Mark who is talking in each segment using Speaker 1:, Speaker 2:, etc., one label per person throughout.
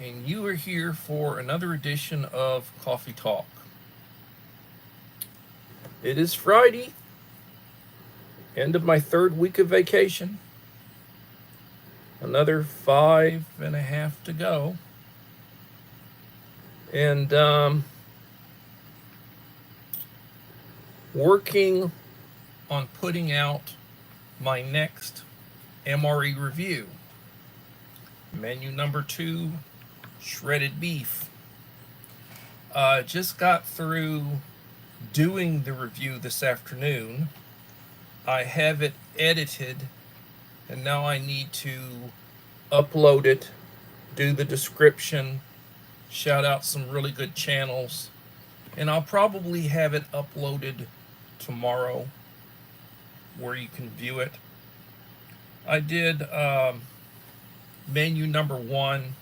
Speaker 1: and you are here for another edition of Coffee Talk. It is Friday, end of my third week of vacation. Another 5.5 to go. And working on putting out my next MRE review. Menu number 2, shredded beef. Just got through doing the review this afternoon. I have it edited, and now I need to upload it, do the description, shout out some really good channels, and I'll probably have it uploaded tomorrow where you can view it. I did menu number 1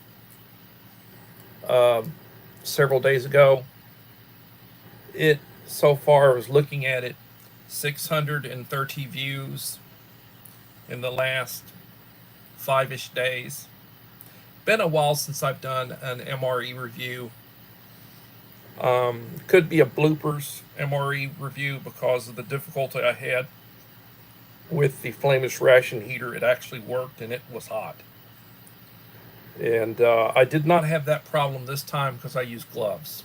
Speaker 1: several days ago. It so far, I was looking at it, 630 views in the last 5-ish days. Been a while since I've done an MRE review. Could be a bloopers MRE review because of the difficulty I had with the flameless ration heater. It actually worked and it was hot. And I did not have that problem this time because I used gloves.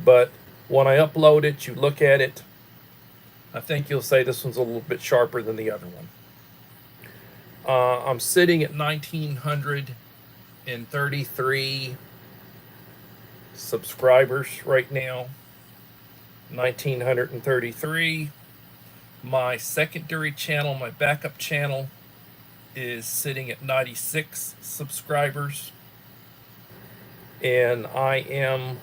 Speaker 1: But when I upload it, you look at it, I think you'll say this one's a little bit sharper than the other one. I'm sitting at 1,933 subscribers right now. 1,933. My secondary channel, my backup channel, is sitting at 96 subscribers. And I am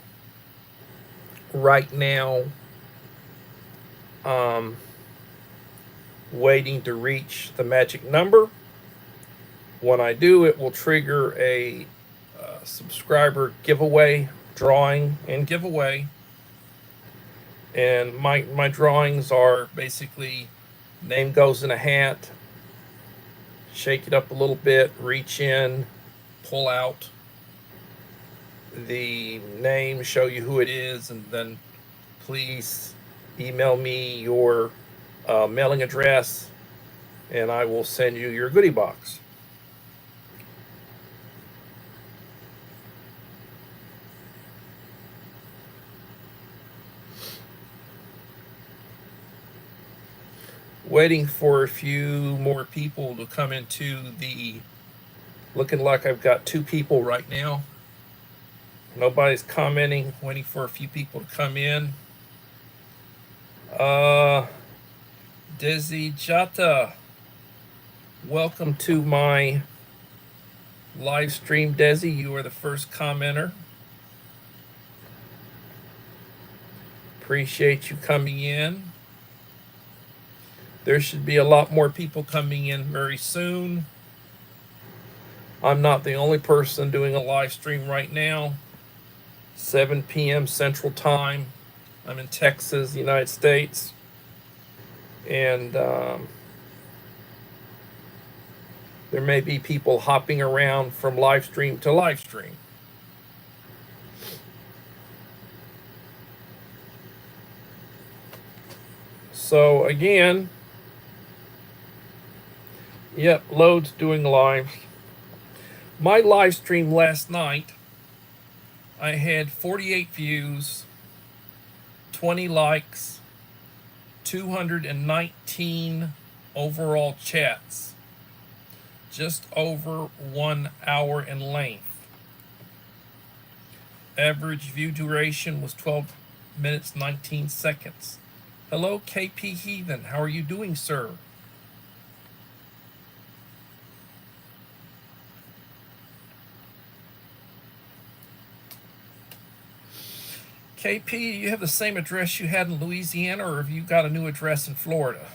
Speaker 1: right now waiting to reach the magic number. When I do, it will trigger a subscriber giveaway, drawing and giveaway. And my drawings are basically name goes in a hat, shake it up a little bit, reach in, pull out the name, show you who it is, and then please email me your mailing address and I will send you your goodie box. Waiting for a few more people to come into the, looking like I've got 2 people right now. Nobody's commenting, waiting for a few people to come in. Desi Jata, welcome to my live stream, Desi. You are the first commenter. Appreciate you coming in. There should be a lot more people coming in very soon. I'm not the only person doing a live stream right now. 7 p.m. Central Time. I'm in Texas, United States. And there may be people hopping around from live stream to live stream. So again, yep, loads doing live. My live stream last night, I had 48 views, 20 likes, 219 overall chats, just over 1 hour in length. Average view duration was 12 minutes, 19 seconds. Hello, KP Heathen. How are you doing, sir? KP, do you have the same address you had in Louisiana, or have you got a new address in Florida?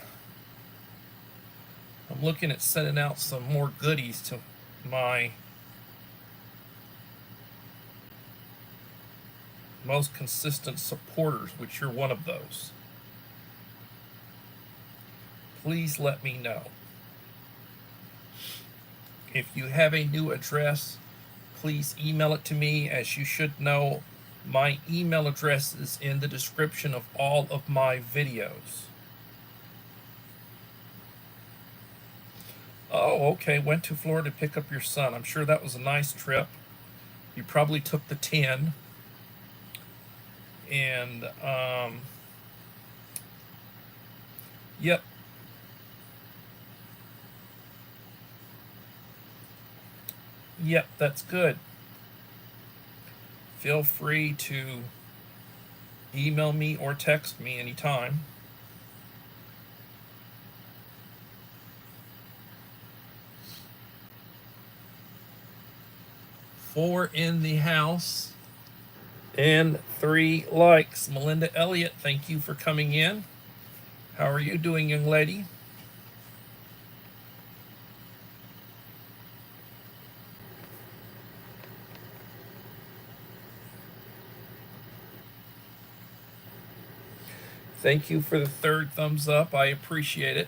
Speaker 1: I'm looking at sending out some more goodies to my most consistent supporters, which you're one of those. Please let me know. If you have a new address, please email it to me. As you should know, my email address is in the description of all of my videos. Oh, okay. Went to Florida to pick up your son. I'm sure that was a nice trip. You probably took the 10. And, yep. Yep, that's good. Feel free to email me or text me anytime. 4 in the house and 3 likes. Melinda Elliott, thank you for coming in. How are you doing, young lady? Thank you for the 3rd thumbs up. I appreciate it.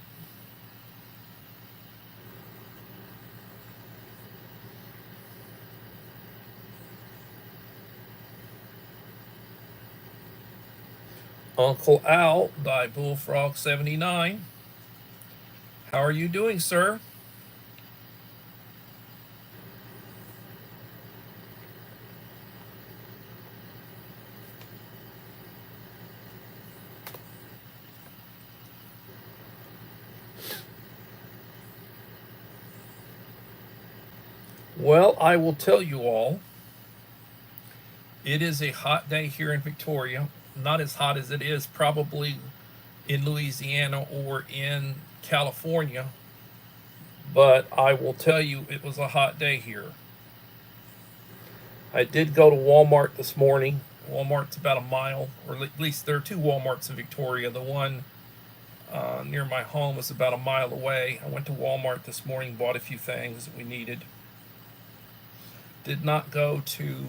Speaker 1: Uncle Al, Die Bullfrog 79. How are you doing, sir? Well, I will tell you all, it is a hot day here in Victoria. Not as hot as it is probably in Louisiana or in California, but I will tell you it was a hot day here. I did go to Walmart this morning. Walmart's about a mile, or at least there are 2 Walmarts in Victoria. The one near my home is about a mile away. I went to Walmart this morning, bought a few things that we needed. Did not go to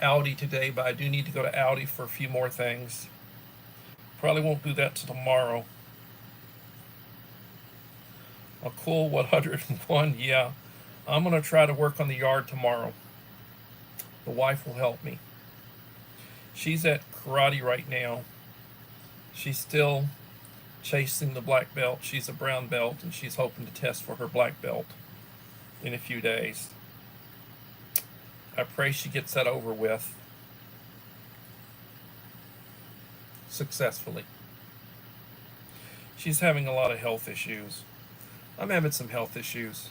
Speaker 1: Aldi today, but I do need to go to Aldi for a few more things. Probably won't do that till tomorrow. A cool 101, yeah. I'm going to try to work on the yard tomorrow. The wife will help me. She's at karate right now. She's still chasing the black belt. She's a brown belt, and she's hoping to test for her black belt in a few days. I pray she gets that over with successfully. She's having a lot of health issues. I'm having some health issues.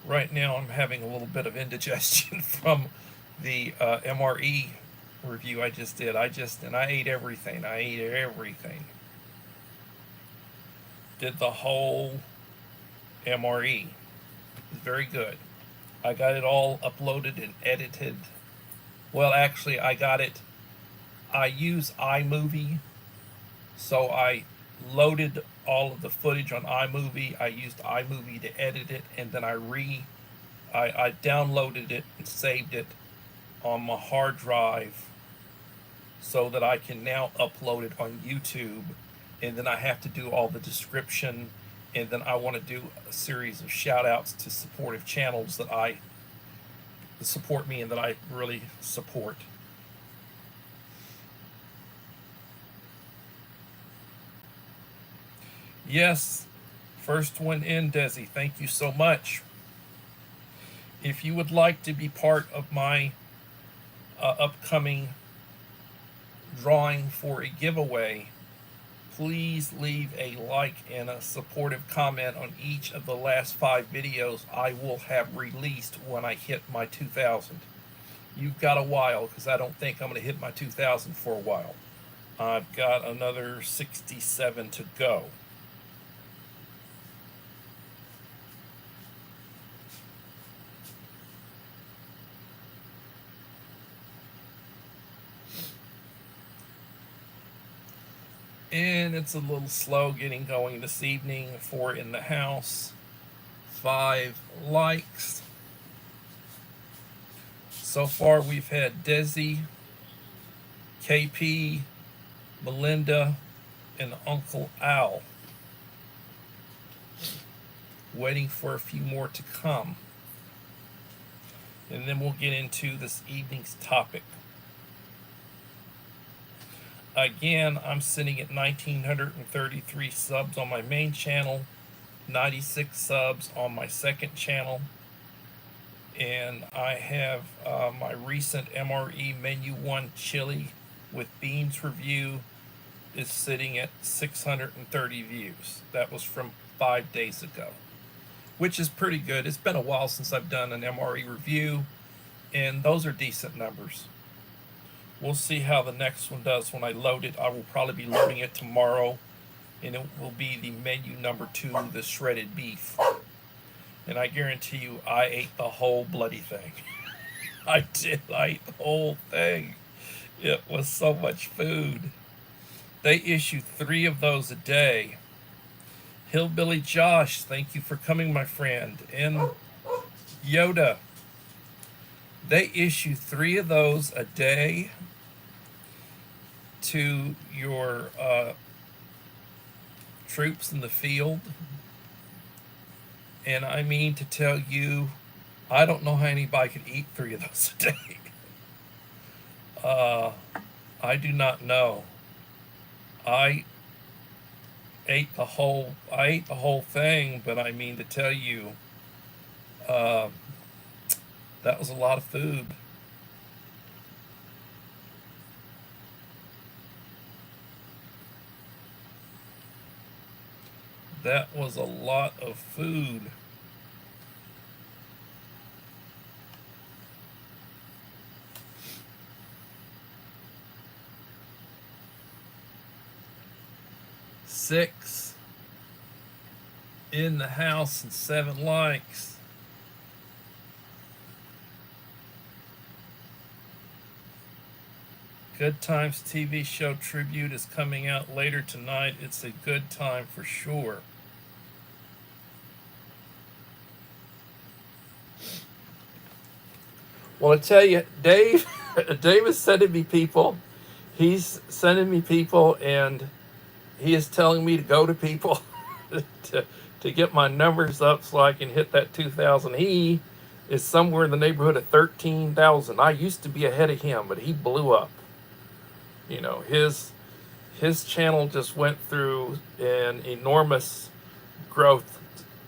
Speaker 1: Right now I'm having a little bit of indigestion from the MRE review I just did. I ate everything. Did the whole MRE. It was very good. I got it all uploaded and edited. Well, actually, I use iMovie, so I loaded all of the footage on iMovie. I used iMovie to edit it, and then I downloaded it and saved it on my hard drive so that I can now upload it on YouTube, and then I have to do all the description, and then I want to do a series of shout outs to supportive channels that support me and that I really support. Yes, first one in, Desi. Thank you so much. If you would like to be part of my upcoming drawing for a giveaway, please leave a like and a supportive comment on each of the last 5 videos I will have released when I hit my 2,000. You've got a while, because I don't think I'm going to hit my 2,000 for a while. I've got another 67 to go. And it's a little slow getting going this evening. 4 in the house, 5 likes. So far we've had Desi, KP, Melinda, and Uncle Al. Waiting for a few more to come. and then we'll get into this evening's topic. Again, I'm sitting at 1,933 subs on my main channel, 96 subs on my second channel, and I have my recent MRE Menu 1 chili with beans review is sitting at 630 views. That was from 5 days ago, which is pretty good. It's been a while since I've done an MRE review, and those are decent numbers. We'll see how the next one does when I load it. I will probably be loading it tomorrow, and it will be the menu number 2, the shredded beef. And I guarantee you, I ate the whole bloody thing. I did. I ate the whole thing. It was so much food. They issue 3 of those a day. Hillbilly Josh, thank you for coming, my friend. And Yoda, they issue 3 of those a day to your troops in the field. And I mean to tell you, I don't know how anybody could eat 3 of those a day. I do not know. I ate the whole thing, but I mean to tell you, that was a lot of food. That was a lot of food. Six in the house and 7 likes. Good Times TV show tribute is coming out later tonight. It's a good time for sure. Well, I tell you, Dave is sending me people. He's sending me people, and he is telling me to go to people to get my numbers up so I can hit that 2,000. He is somewhere in the neighborhood of 13,000. I used to be ahead of him, but he blew up. You know, his channel just went through an enormous growth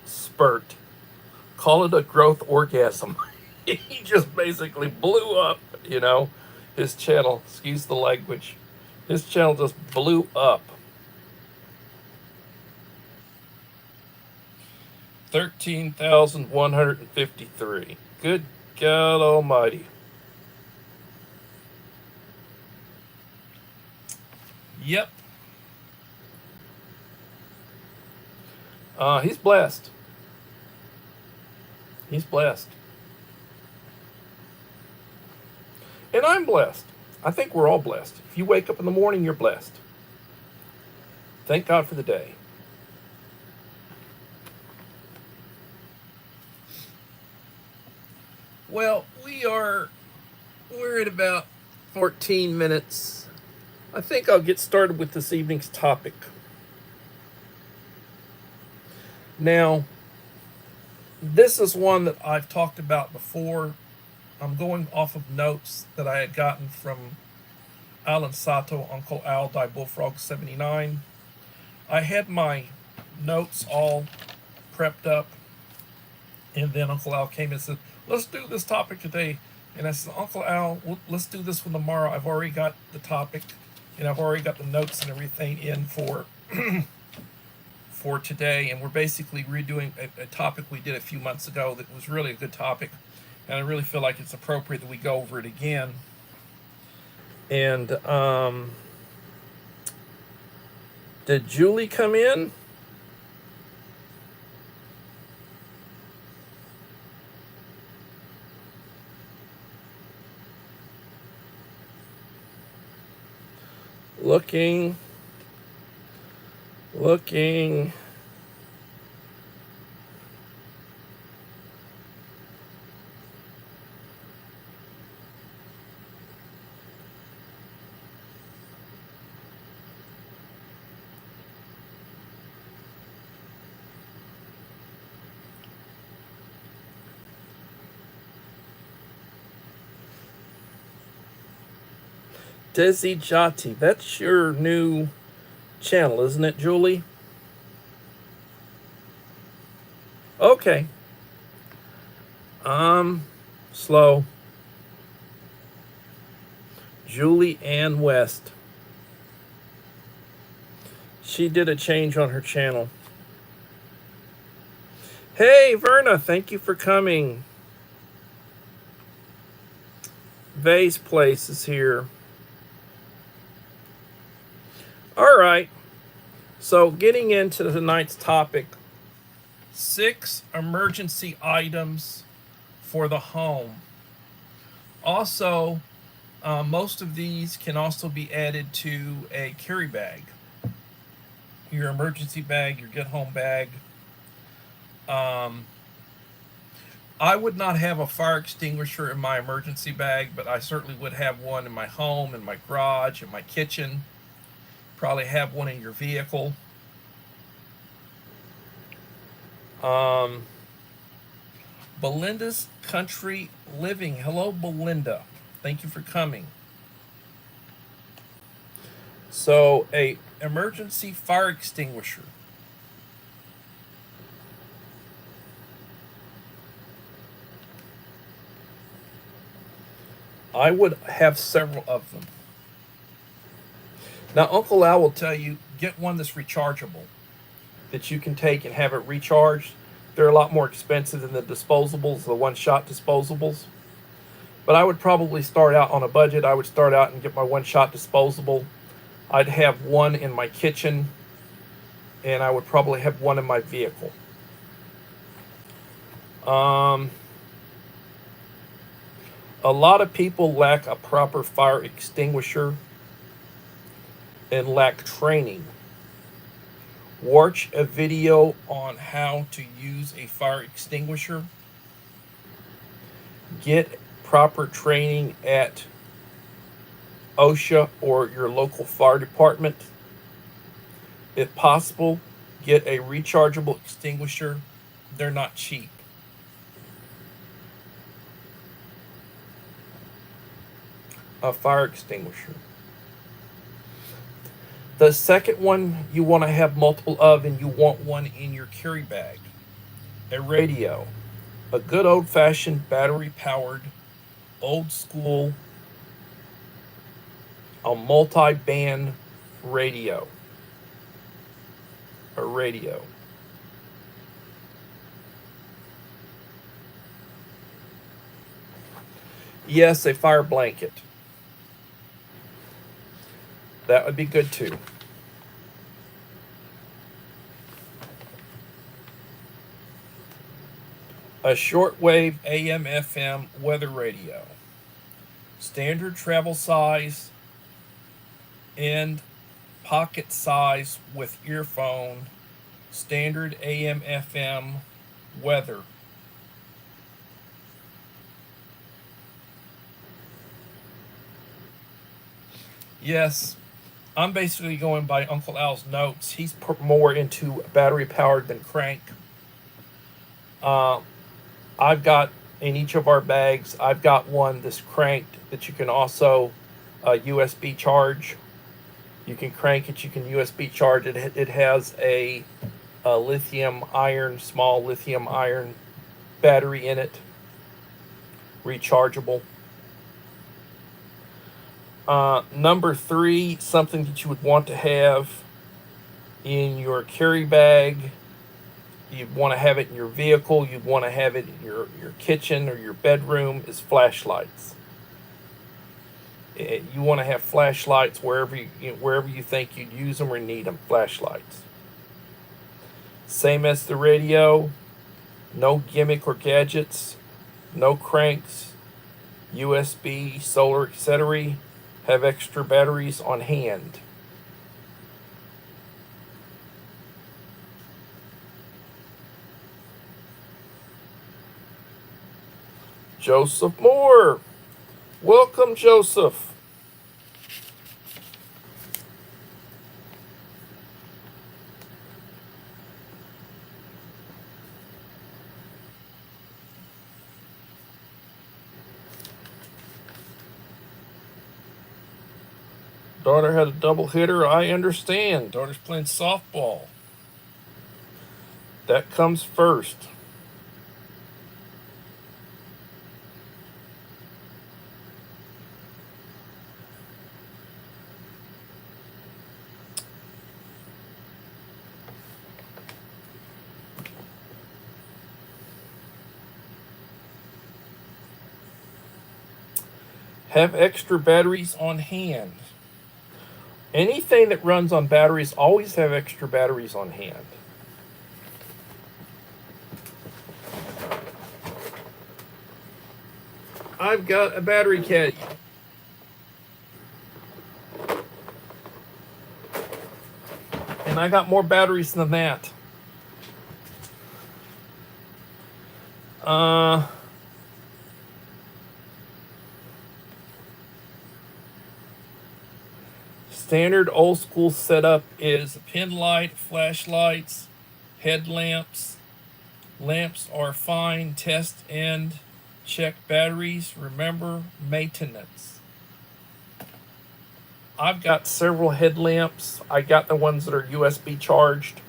Speaker 1: spurt. Call it a growth orgasm. He just basically blew up, you know. His channel, excuse the language, his channel just blew up. 13,153. Good God Almighty. Yep. He's blessed. He's blessed. And I'm blessed. I think we're all blessed. If you wake up in the morning, you're blessed. Thank God for the day. Well, we're at about 14 minutes. I think I'll get started with this evening's topic. Now, this is one that I've talked about before. I'm going off of notes that I had gotten from Alan Sato, Uncle Al, Die Bullfrog 79. I had my notes all prepped up, and then Uncle Al came and said, let's do this topic today. And I said, Uncle Al, let's do this one tomorrow. I've already got the topic, and I've already got the notes and everything in for for today. And we're basically redoing a topic we did a few months ago that was really a good topic. And I really feel like it's appropriate that we go over it again. And did Julie come in? Looking. Desi Jati. That's your new channel, isn't it, Julie? Okay. Slow. Julie Ann West. She did a change on her channel. Hey, Verna, thank you for coming. Vase Place is here. All right. So, getting into tonight's topic, 6 emergency items for the home. Also, most of these can also be added to a carry bag. Your emergency bag, your get home bag. I would not have a fire extinguisher in my emergency bag, but I certainly would have one in my home, in my garage, in my kitchen. Probably have one in your vehicle. Belinda's Country Living. Hello, Belinda. Thank you for coming. So, a emergency fire extinguisher. I would have several of them. Now, Uncle Al will tell you, get one that's rechargeable, that you can take and have it recharged. They're a lot more expensive than the disposables, the one-shot disposables. But I would probably start out on a budget. I would start out and get my one-shot disposable. I'd have one in my kitchen, and I would probably have one in my vehicle. A lot of people lack a proper fire extinguisher and lack training. Watch a video on how to use a fire extinguisher. Get proper training at OSHA or your local fire department. If possible, get a rechargeable extinguisher. They're not cheap. A fire extinguisher. The second one you want to have multiple of, and you want one in your carry bag. A radio. A good old-fashioned battery-powered, old-school, a multi-band radio. A radio. Yes, a fire blanket. That would be good too. A shortwave AM/FM weather radio. Standard travel size and pocket size with earphone. Standard AM/FM weather. Yes, I'm basically going by Uncle Al's notes. He's more into battery powered than crank. I've got in each of our bags, I've got one that's cranked that you can also USB charge. You can crank it, you can USB charge it. It has a lithium iron, small lithium iron battery in it, rechargeable. Number 3, something that you would want to have in your carry bag. You'd want to have it in your vehicle. You'd want to have it in your kitchen or your bedroom is flashlights. You want to have flashlights wherever you think you'd use them or need them, flashlights. Same as the radio. No gimmick or gadgets. No cranks. USB, solar, etc. Have extra batteries on hand. Joseph Moore. Welcome, Joseph. Daughter had a double hitter. I understand. Daughter's playing softball. That comes first. Have extra batteries on hand. Anything that runs on batteries, always have extra batteries on hand. I've got a battery caddy. And I got more batteries than that. Standard old school setup is a pin light, flashlights, headlamps. Lamps are fine. Test and check batteries. Remember maintenance. I've got several headlamps. I got the ones that are USB charged.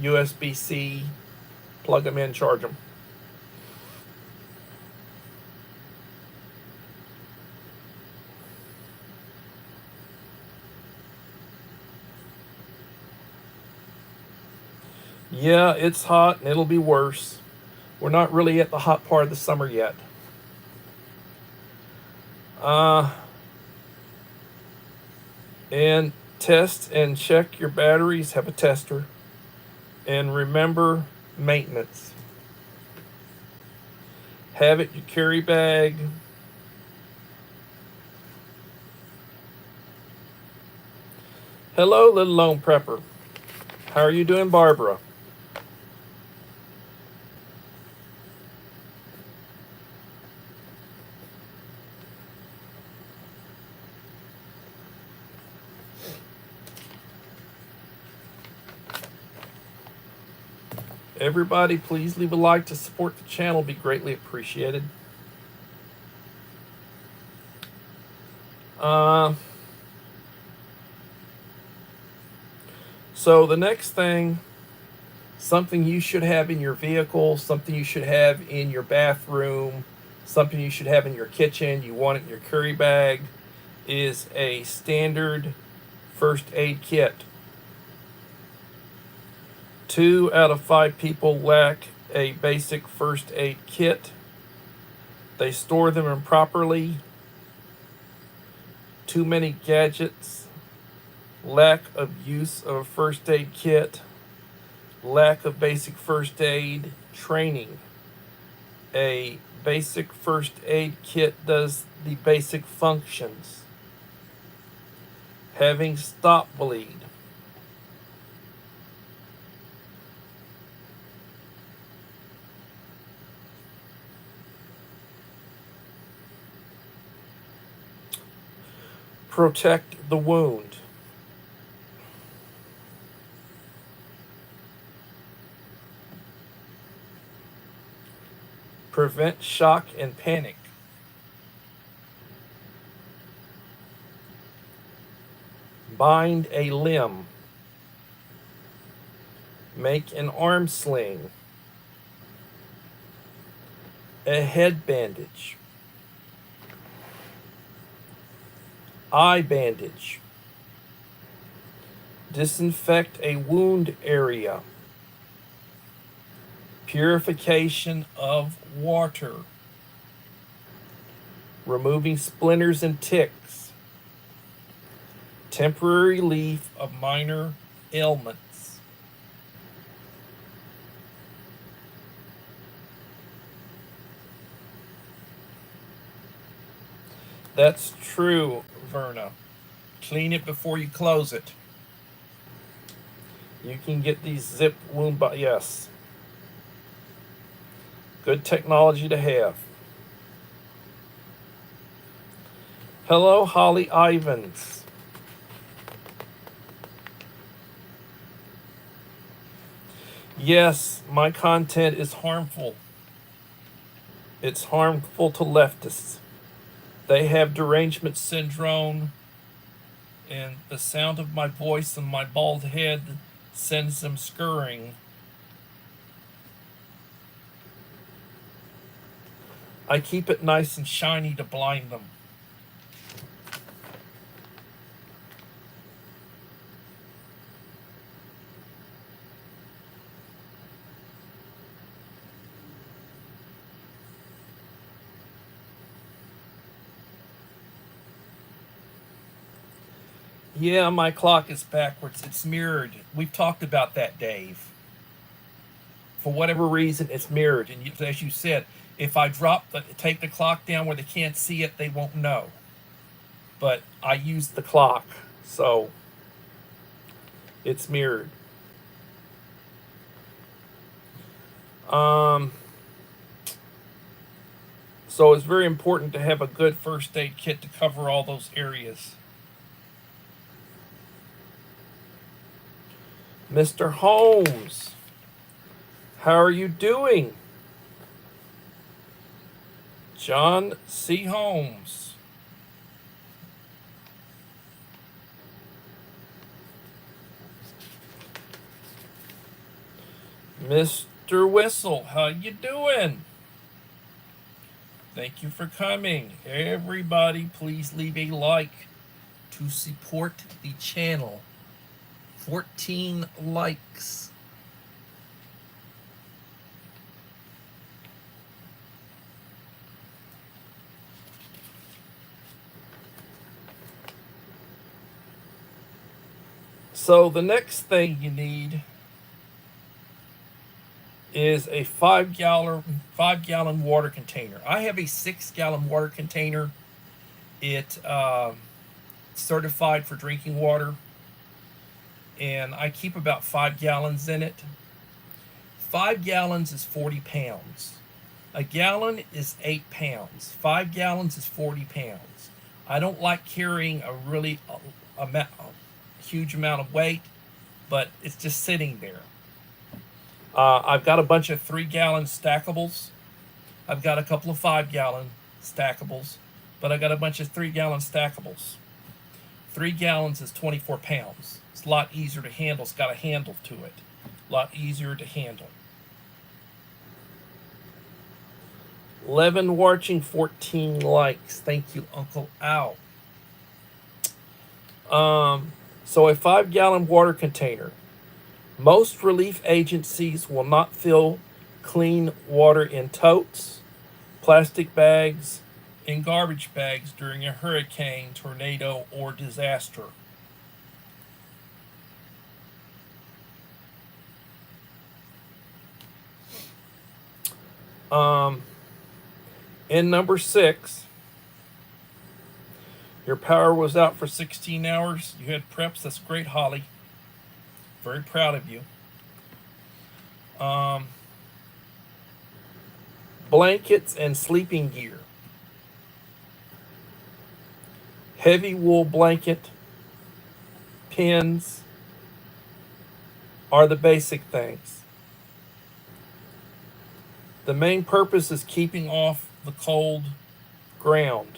Speaker 1: USB-C. Plug them in, charge them. Yeah, it's hot and it'll be worse. We're not really at the hot part of the summer yet. And test and check your batteries. Have a tester. And remember maintenance. Have it in your carry bag. Hello, little lone prepper. How are you doing, Barbara? Everybody, please leave a like to support the channel. Be greatly appreciated. So the next thing, something you should have in your vehicle, something you should have in your bathroom, something you should have in your kitchen, you want it in your carry bag, is a standard first aid kit. 2 out of 5 people lack a basic first aid kit. They store them improperly. Too many gadgets. Lack of use of a first aid kit. Lack of basic first aid training. A basic first aid kit does the basic functions. Having stop bleed. Protect the wound. Prevent shock and panic. Bind a limb. Make an arm sling. A head bandage. Eye bandage. Disinfect a wound area. Purification of water. Removing splinters and ticks. Temporary relief of minor ailments. That's true, Verna. Clean it before you close it. You can get these zip wound, yes. Good technology to have. Hello, Holly Ivans. Yes, my content is harmful. It's harmful to leftists. They have derangement syndrome, and the sound of my voice and my bald head sends them scurrying. I keep it nice and shiny to blind them. Yeah, my clock is backwards. It's mirrored. We've talked about that, Dave. For whatever reason, it's mirrored. And as you said, if I take the clock down where they can't see it, they won't know. But I use the clock, so it's mirrored. So it's very important to have a good first aid kit to cover all those areas. Mr. Holmes, how are you doing? John C. Holmes. Mr. Whistle, how you doing? Thank you for coming. Everybody, please leave a like to support the channel. 14 likes. So the next thing you need is a 5-gallon water container. I have a 6-gallon water container. It's certified for drinking water, and I keep about 5 gallons in it. 5 gallons is 40 pounds. A gallon is 8 pounds. 5 gallons is 40 pounds. I don't like carrying a huge amount of weight, but it's just sitting there. I've got a bunch of 3-gallon stackables. I've got a couple of 5-gallon stackables, but I got a bunch of 3-gallon stackables. 3 gallons is 24 pounds. It's a lot easier to handle. It's got a handle to it. A lot easier to handle. 11 watching, 14 likes. Thank you, Uncle Al. So a 5-gallon water container. Most relief agencies will not fill clean water in totes, plastic bags, and garbage bags during a hurricane, tornado, or disaster. In number 6, your power was out for 16 hours. You had preps. That's great, Holly. Very proud of you. Blankets and sleeping gear. Heavy wool blanket, pins are the basic things. The main purpose is keeping off the cold ground.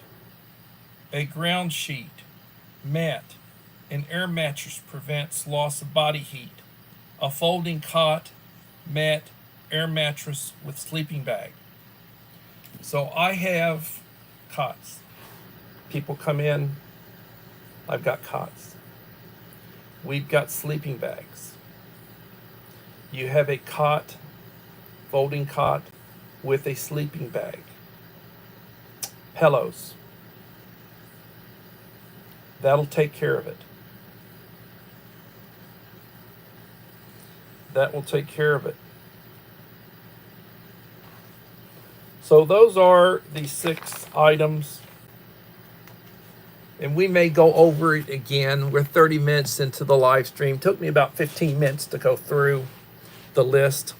Speaker 1: A ground sheet, mat, an air mattress prevents loss of body heat. A folding cot, mat, air mattress with sleeping bag. So I have cots. People come in, I've got cots. We've got sleeping bags. You have a cot, folding cot with a sleeping bag. Pillows. That'll take care of it. That will take care of it. So those are the 6 items. And we may go over it again. We're 30 minutes into the live stream. Took me about 15 minutes to go through the list.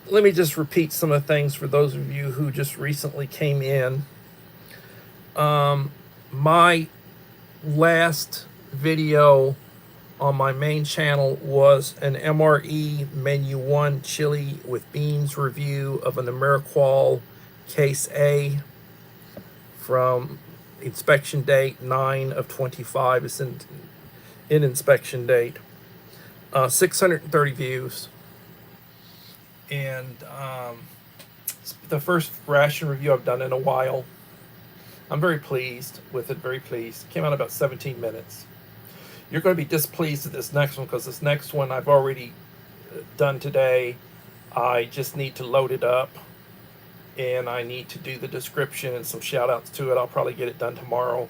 Speaker 1: Let me just repeat some of the things for those of you who just recently came in. My last video on my main channel was an MRE Menu 1 chili with beans review of an Ameriqual Case A from inspection date 9 of 25 is in inspection date. 630 views. And it's the first ration review I've done in a while. I'm very pleased with it, very pleased. Came out about 17 minutes. You're going to be displeased with this next one because this next one I've already done today. I just need to load it up, and I need to do the description and some shout outs to it. I'll probably get it done tomorrow.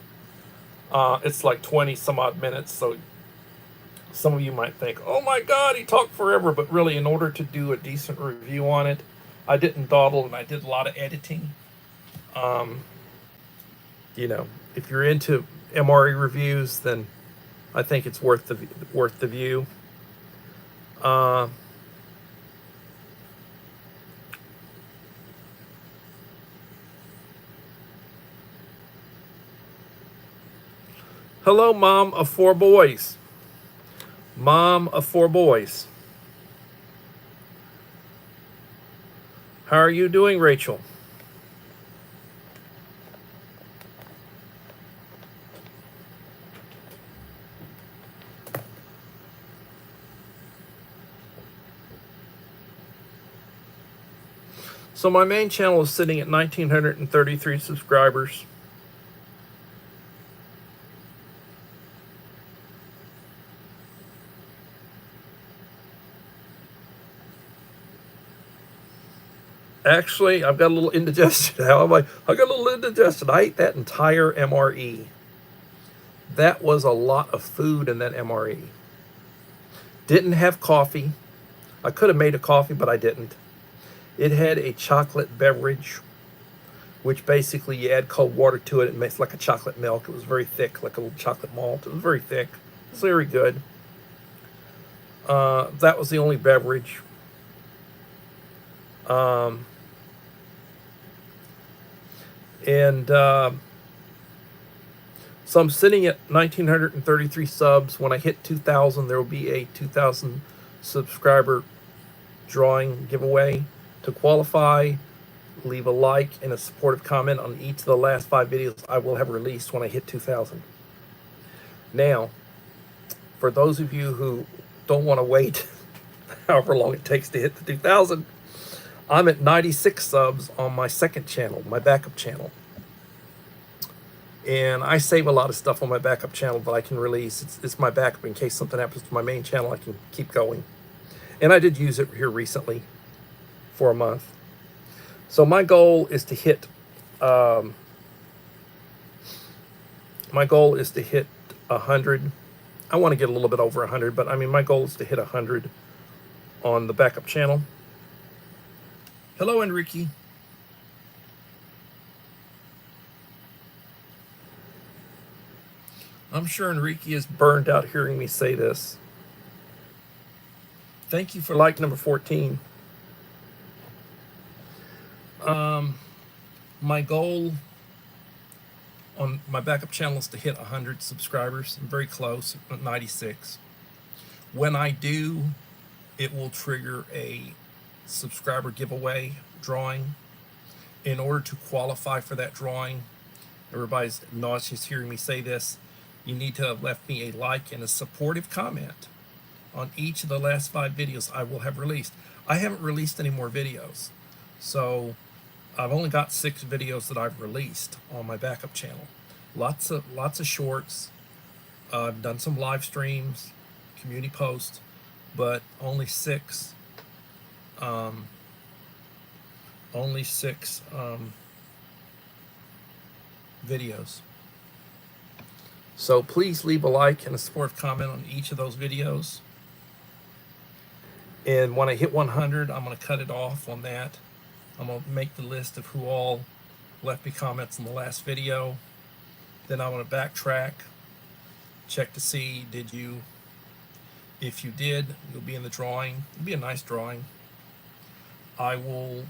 Speaker 1: It's like 20 some odd minutes, so some of you might think, oh my God, he talked forever. But really, in order to do a decent review on it, I didn't dawdle and I did a lot of editing. You know, if you're into MRE reviews, then I think it's worth the view. Hello, mom of 4 boys. Mom of 4 boys. How are you doing, Rachel? So my main channel is sitting at 1,933 subscribers. Actually, I've got a little indigestion. How am I got a little indigestion. I ate that entire MRE. That was a lot of food in that MRE. Didn't have coffee. I could have made a coffee, but I didn't. It had a chocolate beverage, which basically you add cold water to it. It makes like a chocolate milk. It was very thick, like a little chocolate malt. It was very thick. It was very good. That was the only beverage. So I'm sitting at 1,933 subs. When I hit 2,000, there will be a 2,000 subscriber drawing giveaway. To qualify, leave a like and a supportive comment on each of the last 5 videos I will have released when I hit 2,000. Now, for those of you who don't want to wait however long it takes to hit the 2,000, I'm at 96 subs on my second channel, my backup channel. And I save a lot of stuff on my backup channel that I can release. It's my backup in case something happens to my main channel. I can keep going. And I did use it here recently for a month. So my goal is to hit 100. I want to get a little bit over 100, but I mean, my goal is to hit 100 on the backup channel. Hello, Enrique. I'm sure Enrique is burned out hearing me say this. Thank you for like number 14. My goal on my backup channel is to hit 100 subscribers. I'm very close, at 96. When I do, it will trigger a subscriber giveaway drawing. In order to qualify for that drawing, everybody's nauseous hearing me say this, you need to have left me a like and a supportive comment on each of the last 5 videos I will have released. I haven't released any more videos, so I've only got 6 videos that I've released on my backup channel. Lots of shorts. I've done some live streams, community posts, but only 6. Videos. So please leave a like and a supportive comment on each of those videos. And when I hit 100, I'm going to cut it off on that. I'm going to make the list of who all left me comments in the last video. Then I want to backtrack, check to see, if you did, you'll be in the drawing. It'll be a nice drawing. I will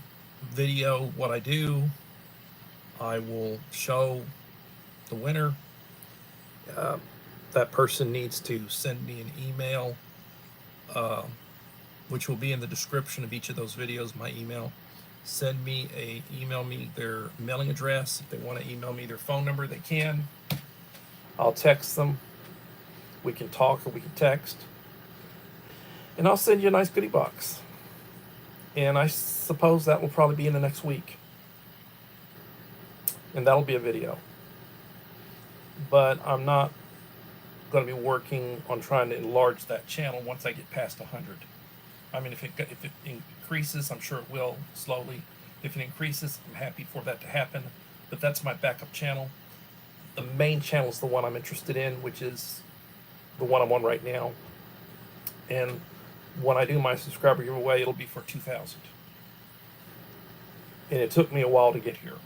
Speaker 1: video what I do. I will show the winner. That person needs to send me an email, which will be in the description of each of those videos, my email. email me their mailing address. If they want to email me their phone number, they can. I'll text them. We can talk or we can text. And I'll send you a nice goodie box. And I suppose that will probably be in the next week. And that'll be a video. But I'm not going to be working on trying to enlarge that channel once I get past 100. I mean, if it increases, I'm sure it will slowly. If it increases, I'm happy for that to happen. But that's my backup channel. The main channel is the one I'm interested in, which is the one I'm on right now. And when I do my subscriber giveaway, it'll be for 2,000. And it took me a while to get here.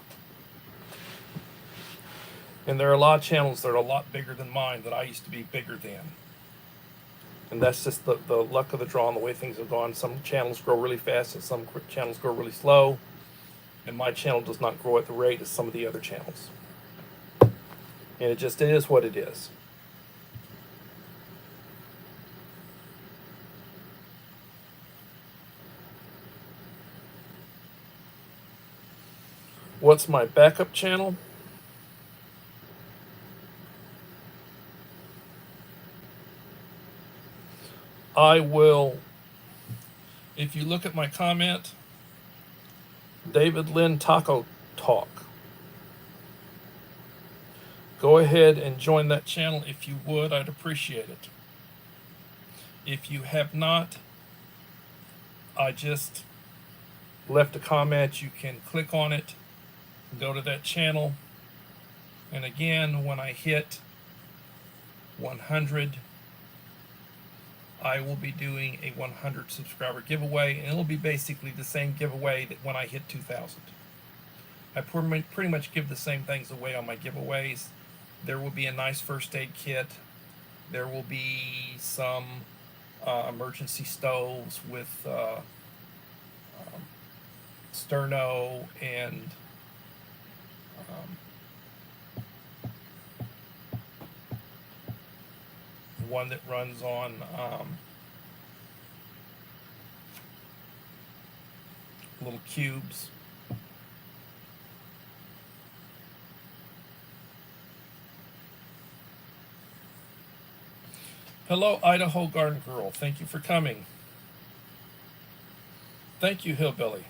Speaker 1: And there are a lot of channels that are a lot bigger than mine that I used to be bigger than. And that's just the luck of the draw and the way things have gone. Some channels grow really fast and some channels grow really slow. And my channel does not grow at the rate of some of the other channels. And it just is what it is. What's my backup channel? I will, if you look at my comment, David Lynn Taco Talk. Go ahead and join that channel if you would. I'd appreciate it. If you have not, I just left a comment. You can click on it, go to that channel. And again, when I hit 100, I will be doing a 100 subscriber giveaway, and it'll be basically the same giveaway that when I hit 2,000. I pretty much give the same things away on my giveaways. There will be a nice first aid kit. There will be some emergency stoves with sterno and one that runs on little cubes. Hello, Idaho Garden Girl. Thank you for coming. Thank you, Hillbilly.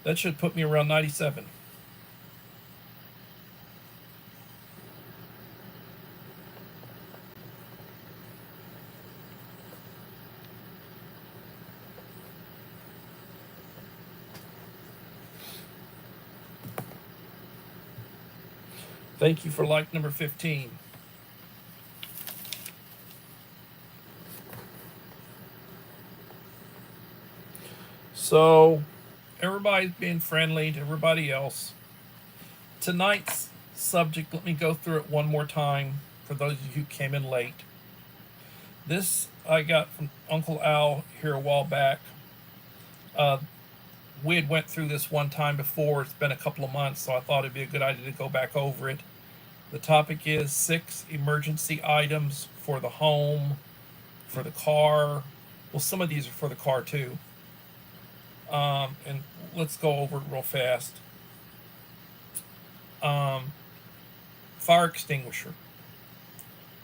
Speaker 1: That should put me around 97. Thank you for like number 15. So, everybody's being friendly to everybody else. Tonight's subject, let me go through it one more time for those of you who came in late. This I got from Uncle Al here a while back. We had went through this one time before. It's been a couple of months, so I thought it'd be a good idea to go back over it. The topic is 6 emergency items for the home, for the car. Well, some of these are for the car too. And let's go over it real fast. Fire extinguisher.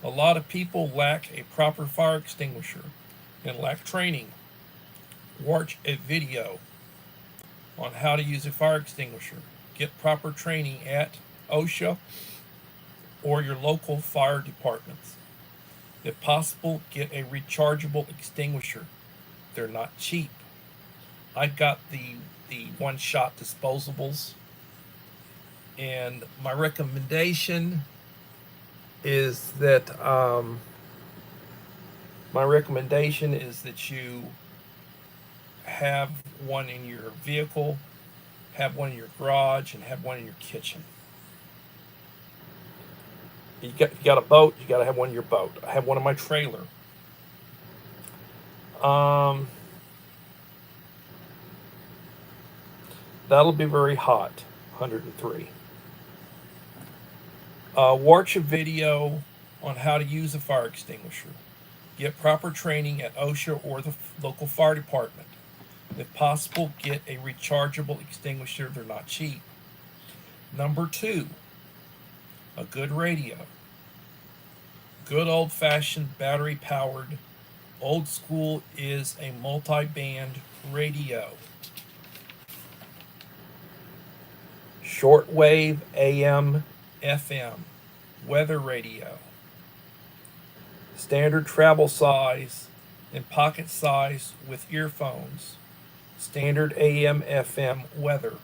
Speaker 1: A lot of people lack a proper fire extinguisher and lack training. Watch a video on how to use a fire extinguisher. Get proper training at OSHA or your local fire departments. If possible, get a rechargeable extinguisher. They're not cheap. I've got the one-shot disposables, and my recommendation is that you have one in your vehicle, have one in your garage, and have one in your kitchen. You got a boat, you got to have one in your boat. I have one in my trailer. That'll be very hot, 103. Watch a video on how to use a fire extinguisher. Get proper training at OSHA or the local fire department. If possible, get a rechargeable extinguisher. They're not cheap. Number 2, a good radio. Good old-fashioned battery-powered. Old school is a multi-band radio. Shortwave AM, FM, weather radio. Standard travel size and pocket size with earphones. Standard AM, FM weather.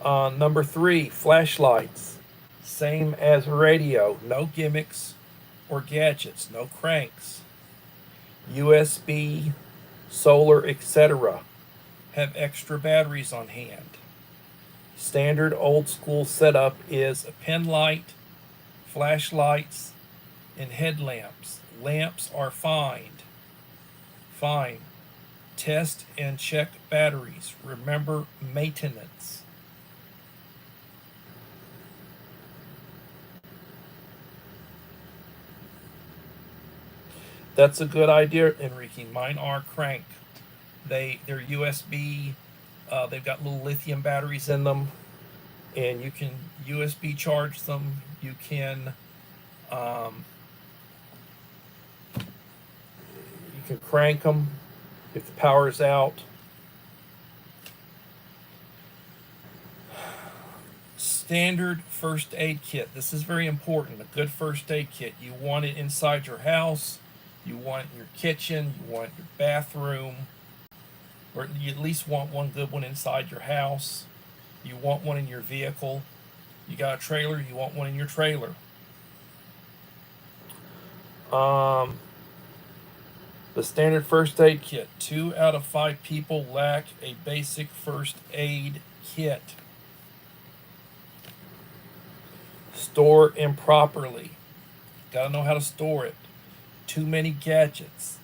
Speaker 1: Number 3, flashlights. Same as radio. No gimmicks or gadgets. No cranks. USB, solar, etc. Have extra batteries on hand. Standard old school setup is a pen light, flashlights, and headlamps. Lamps are fine. Test and check batteries. Remember maintenance. That's a good idea, Enrique. Mine are crank. They're USB. They've got little lithium batteries in them, and you can USB charge them. You can crank them if the power's out. Standard first aid kit. This is very important. A good first aid kit. You want it inside your house. You want it in your kitchen. You want it in your bathroom. Or you at least want one good one inside your house. You want one in your vehicle. You got a trailer, you want one in your trailer. The standard first aid kit. 2 out of 5 people lack a basic first aid kit. Store improperly. Got to know how to store it. Too many gadgets.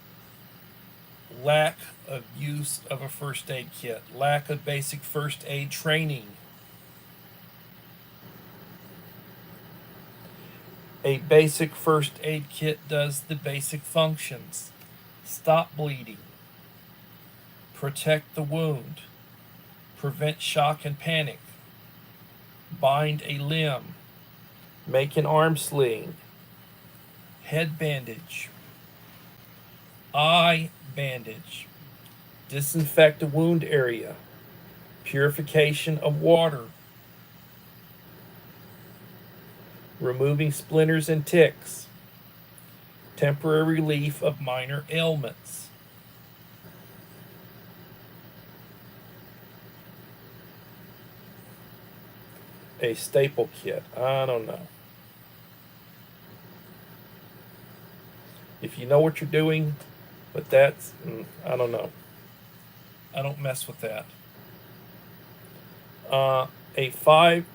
Speaker 1: Lack of use of a first aid kit. Lack of basic first aid training. A basic first aid kit does the basic functions. Stop bleeding. Protect the wound. Prevent shock and panic. Bind a limb. Make an arm sling. Head bandage. Eye bandage. Disinfect a wound area. Purification of water. Removing splinters and ticks. Temporary relief of minor ailments. A staple kit. I don't know. If you know what you're doing, but that's, I don't know. I don't mess with that. A 5-gallon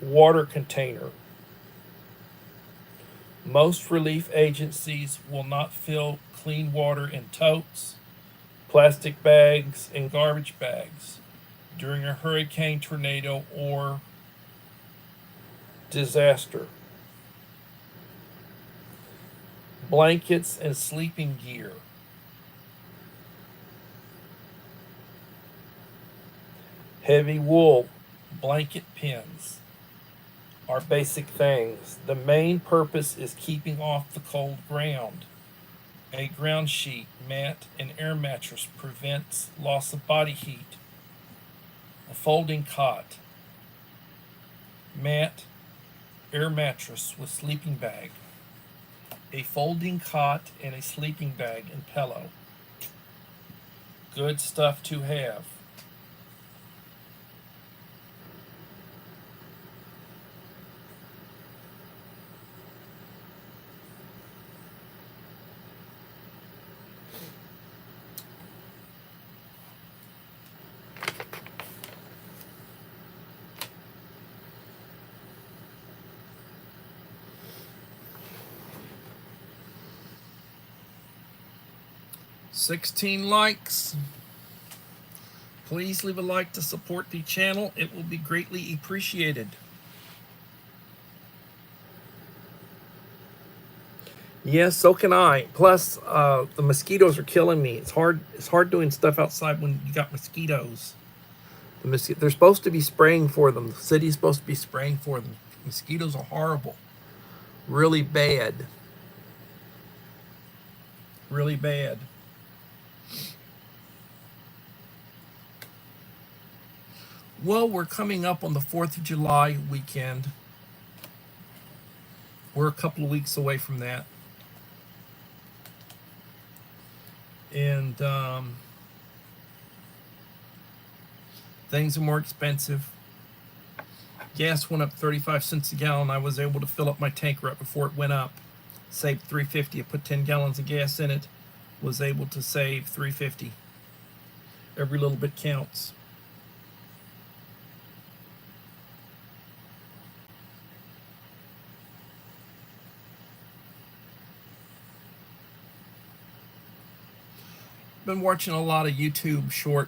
Speaker 1: water container. Most relief agencies will not fill clean water in totes, plastic bags, and garbage bags during a hurricane, tornado, or disaster. Blankets and sleeping gear. Heavy wool blanket pins are basic things. The main purpose is keeping off the cold ground. A ground sheet, mat, and air mattress prevents loss of body heat. A folding cot, mat, air mattress with sleeping bag. A folding cot and a sleeping bag and pillow. Good stuff to have. $16 likes. Please leave a like to support the channel. It will be greatly appreciated. Yeah, so can I. Plus, the mosquitoes are killing me. It's hard. It's hard doing stuff outside when you got mosquitoes. They're supposed to be spraying for them. The city's supposed to be spraying for them. Mosquitoes are horrible. Really bad. Really bad. Well, we're coming up on the 4th of July weekend. We're a couple of weeks away from that. And things are more expensive. Gas went up 35 cents a gallon. I was able to fill up my tank right before it went up. Saved $3.50. I put 10 gallons of gas in it. Was able to save $3.50. Every little bit counts. Been watching a lot of YouTube short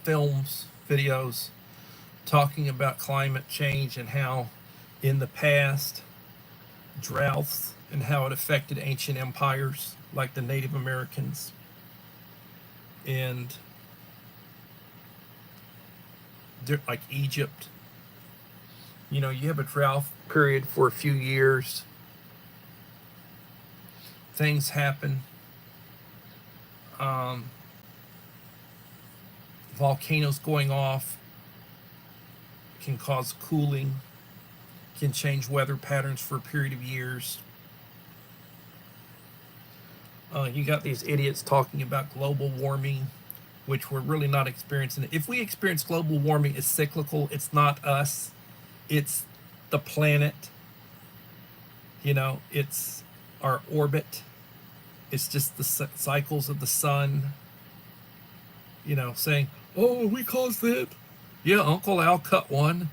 Speaker 1: films, videos, talking about climate change and how in the past droughts and how it affected ancient empires like the Native Americans and like Egypt. You know, you have a drought period for a few years. Things happen. Volcanoes going off can cause cooling, can change weather patterns for a period of years. You got these idiots talking about global warming, which we're really not experiencing. If we experience global warming, it's cyclical. It's not us. It's the planet. You know, it's our orbit. It's just the cycles of the sun. You know, saying, "Oh, we caused that." Yeah, Uncle Al cut one,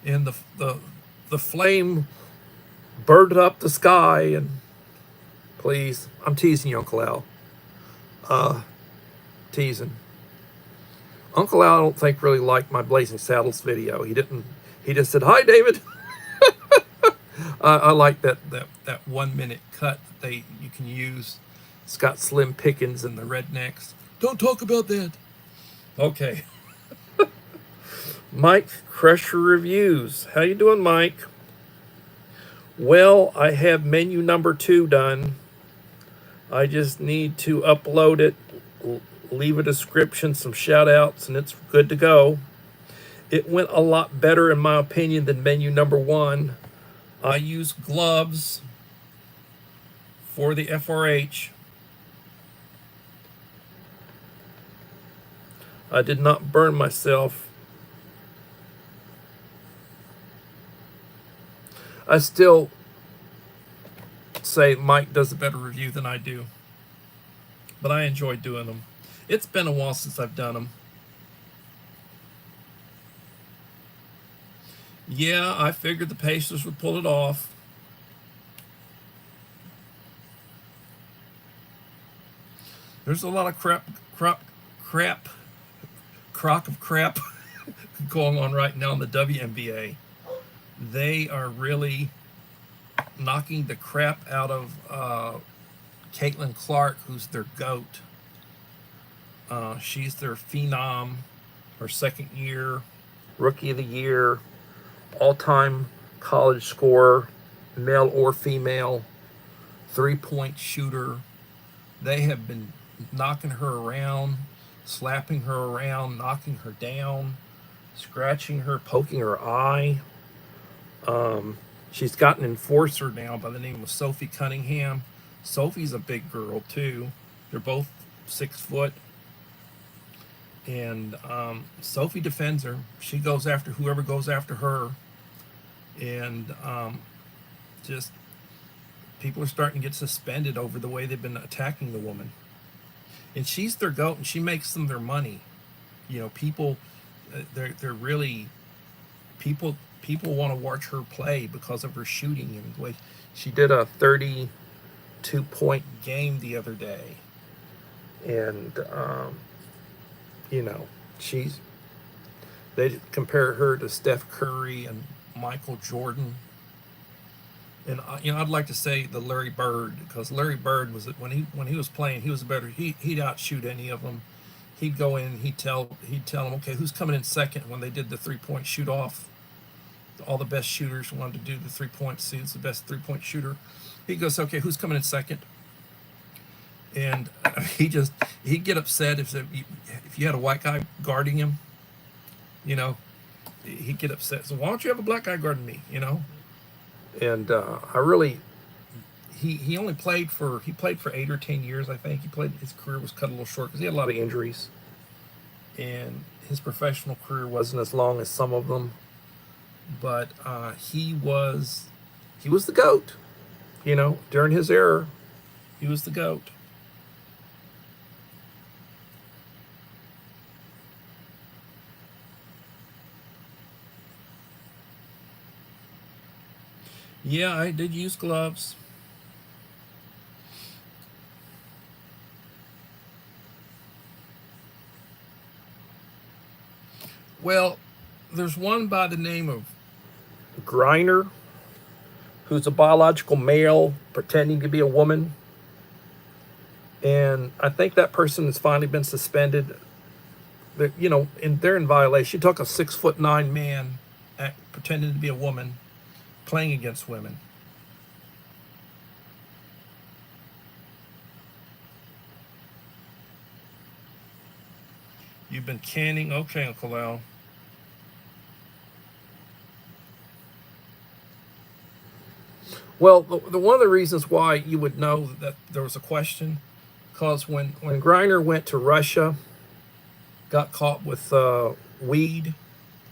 Speaker 1: and the flame burned up the sky. And please, I'm teasing you, Uncle Al. Teasing. Uncle Al, I don't think really liked my Blazing Saddles video. He didn't. He just said, "Hi, David." I like that 1 minute cut that you can use. It's got Slim Pickens and the Rednecks. Don't talk about that. Okay. Mike Crusher Reviews. How you doing, Mike? Well, I have menu number 2 done. I just need to upload it, leave a description, some shout outs, and it's good to go. It went a lot better, in my opinion, than menu number 1. I use gloves for the FRH. I did not burn myself. I still say Mike does a better review than I do, but I enjoy doing them. It's been a while since I've done them. Yeah, I figured the Pacers would pull it off. There's a lot of crock of crap going on right now in the WNBA. They are really knocking the crap out of Caitlin Clark, who's their GOAT. She's their phenom, her second year, rookie of the year, all-time college scorer, male or female, three-point shooter. They have been knocking her around, slapping her around, knocking her down, scratching her, poking her eye. She's got an enforcer now by the name of Sophie Cunningham. Sophie's a big girl too. They're both 6 foot. And Sophie defends her. She goes after whoever goes after her. And just people are starting to get suspended over the way they've been attacking the woman. And she's their GOAT, and she makes them their money. You know, people, they're really, people want to watch her play because of her shooting. And the way she did a 32-point game the other day. And, you know, they compare her to Steph Curry and Michael Jordan. And I'd like to say the Larry Bird, because Larry Bird was when he was playing, he was better. He'd outshoot any of them. He'd go in, he'd tell them, okay, who's coming in second when they did the 3-point shoot off. All the best shooters wanted to do the 3 point. See, it's the best 3-point shooter. He goes, okay, who's coming in second? And he'd get upset if you had a white guy guarding him. You know, he'd get upset. So why don't you have a black guy guarding me? And I really, he only played for 8 or 10 years, I think. His career was cut a little short because he had a lot of injuries, and his professional career wasn't as long as some of them. But he was the GOAT. During his era, he was the GOAT. Yeah, I did use gloves. Well, there's one by the name of Griner, who's a biological male pretending to be a woman. And I think that person has finally been suspended. They're in violation. You talk a 6'9" man pretending to be a woman, playing against women. You've been canning? Okay, Uncle Al. Well, the one of the reasons why you would know that there was a question, because when Griner went to Russia, got caught with weed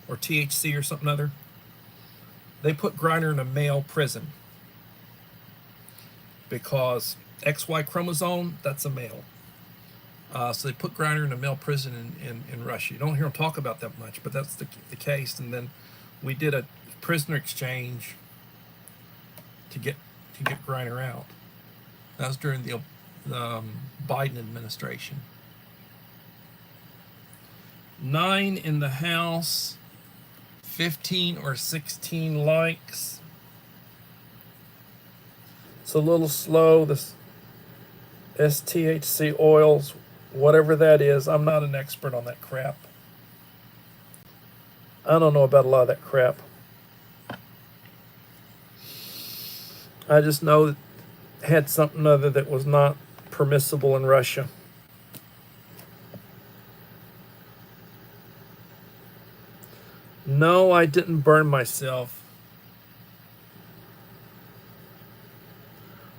Speaker 1: or THC or something other, they put Griner in a male prison because XY chromosome, that's a male. So they put Griner in a male prison in Russia. You don't hear him talk about that much, but that's the case. And then we did a prisoner exchange to get Griner out. That was during the Biden administration. 9 in the House, 15 or 16 likes. It's a little slow. This STHC oils, whatever that is, I'm not an expert on that crap. I don't know about a lot of that crap. I just know it had something other that was not permissible in Russia. No, I didn't burn myself.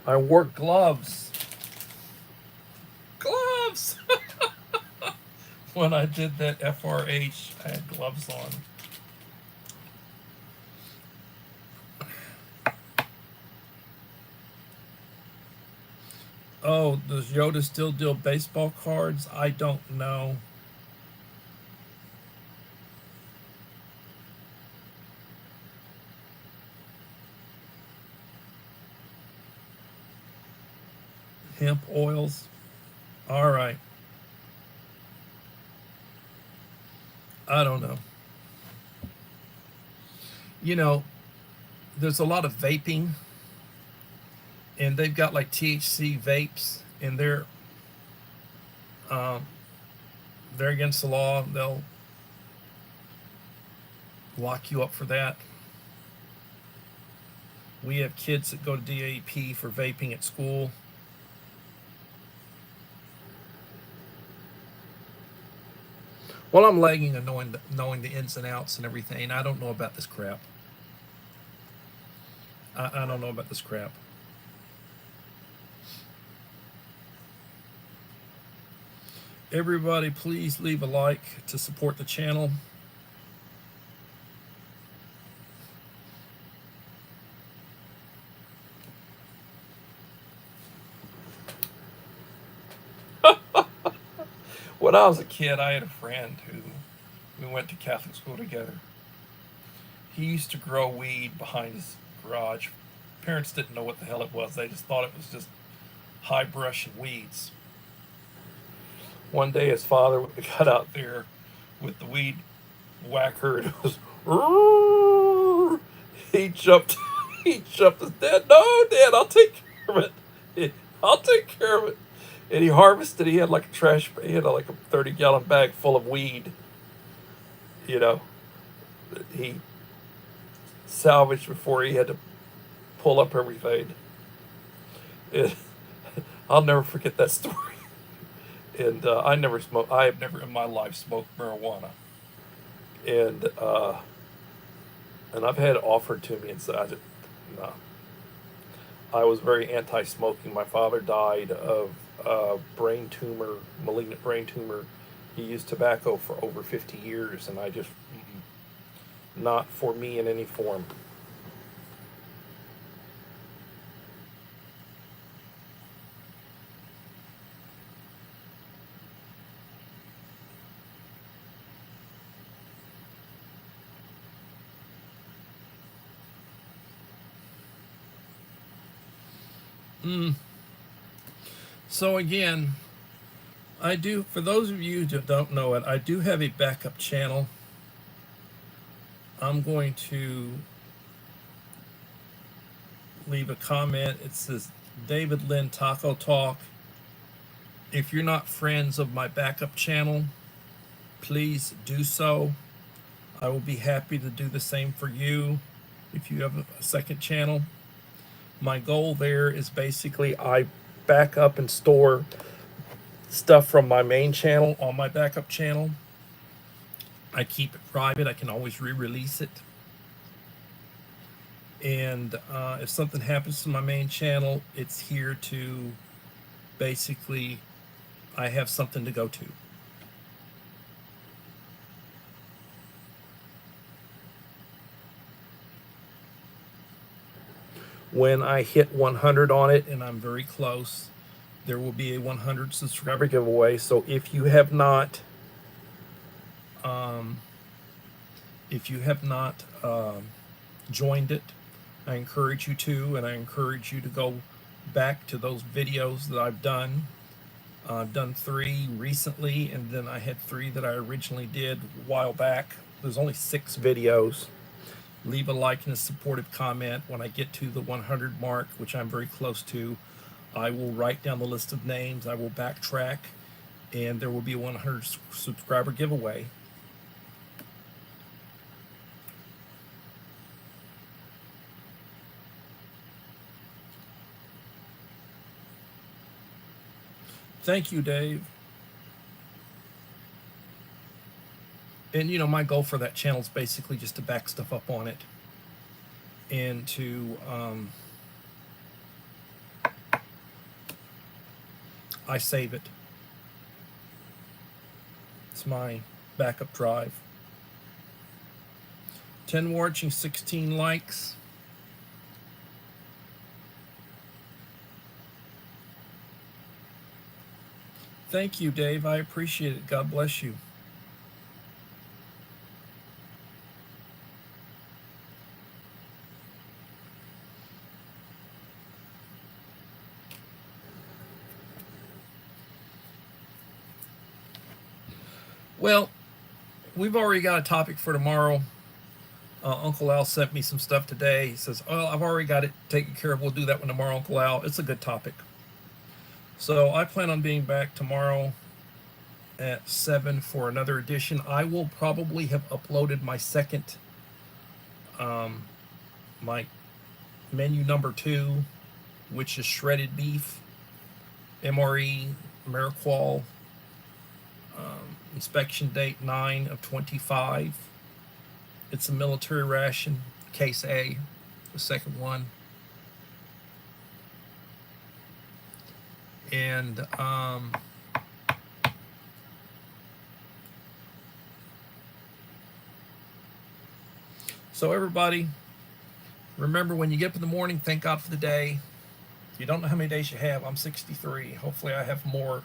Speaker 1: I wore gloves. Gloves! When I did that FRH, I had gloves on. Oh, does Yoda still deal baseball cards? I don't know. Hemp oils. All right. I don't know. There's a lot of vaping, and they've got like THC vapes, and they're against the law. They'll lock you up for that. We have kids that go to DAP for vaping at school. Well, I'm lagging and knowing the ins and outs and everything. I don't know about this crap. I don't know about this crap. Everybody, please leave a like to support the channel. When I was a kid, I had a friend who we went to Catholic school together. He used to grow weed behind his garage. Parents didn't know what the hell it was. They just thought it was just high brush and weeds. One day his father got out there with the weed whacker, and it was, he jumped He shoved his dad. No, Dad, I'll take care of it. I'll take care of it. And he harvested. He had like a trash. He had like a 30-gallon bag full of weed. You know, that he salvaged before he had to pull up everything. It, I'll never forget that story. And I never smoked. I have never in my life smoked marijuana. And I've had it offered to me, and so I just no. I was very anti-smoking. My father died of brain tumor, malignant brain tumor. He used tobacco for over 50 years, and I just not for me in any form. So again, I do, for those of you that don't know it, I do have a backup channel. I'm going to leave a comment. It says David Lynn Taco Talk. If you're not friends of my backup channel, please do so. I will be happy to do the same for you if you have a second channel. My goal there is basically I back up and store stuff from my main channel on my backup channel. I keep it private. I can always re-release it. And if something happens to my main channel, it's here to basically, I have something to go to. When I hit 100 on it, and I'm very close, there will be a 100 subscriber giveaway. So if you have not, joined it, I encourage you to, and I encourage you to go back to those videos that I've done. I've done 3 recently, and then I had 3 that I originally did a while back. There's only 6 videos. Leave a like and a supportive comment. When I get to the 100 mark, which I'm very close to, I will write down the list of names. I will backtrack, and there will be a 100 subscriber giveaway. Thank you, Dave. And you know, my goal for that channel is basically just to back stuff up on it and to I save it. It's my backup drive. 10 watching, 16 likes. Thank you, Dave. I appreciate it. God bless you. Well, we've already got a topic for tomorrow. Uncle Al sent me some stuff today. He says, "Oh, I've already got it taken care of. We'll do that one tomorrow, Uncle Al." It's a good topic. So I plan on being back tomorrow at 7 for another edition. I will probably have uploaded my second, my menu number 2, which is shredded beef, MRE, Mariqual, inspection date 9 of 25. It's a military ration, case A, the second one. And so everybody, remember, when you get up in the morning, thank God for the day. You don't know how many days you have. I'm 63. Hopefully I have more.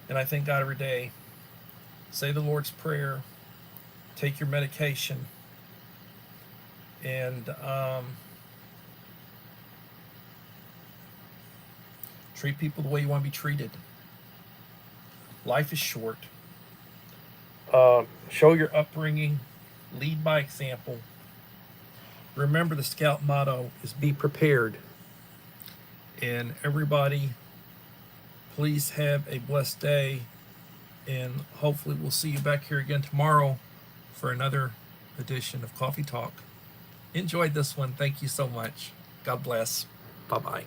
Speaker 1: And I thank God every day. Say the Lord's Prayer. Take your medication. And treat people the way you want to be treated. Life is short. Show your upbringing. Lead by example. Remember, the Scout motto is be prepared. And everybody, please have a blessed day. And hopefully we'll see you back here again tomorrow for another edition of Coffee Talk. Enjoyed this one. Thank you so much. God bless. Bye-bye.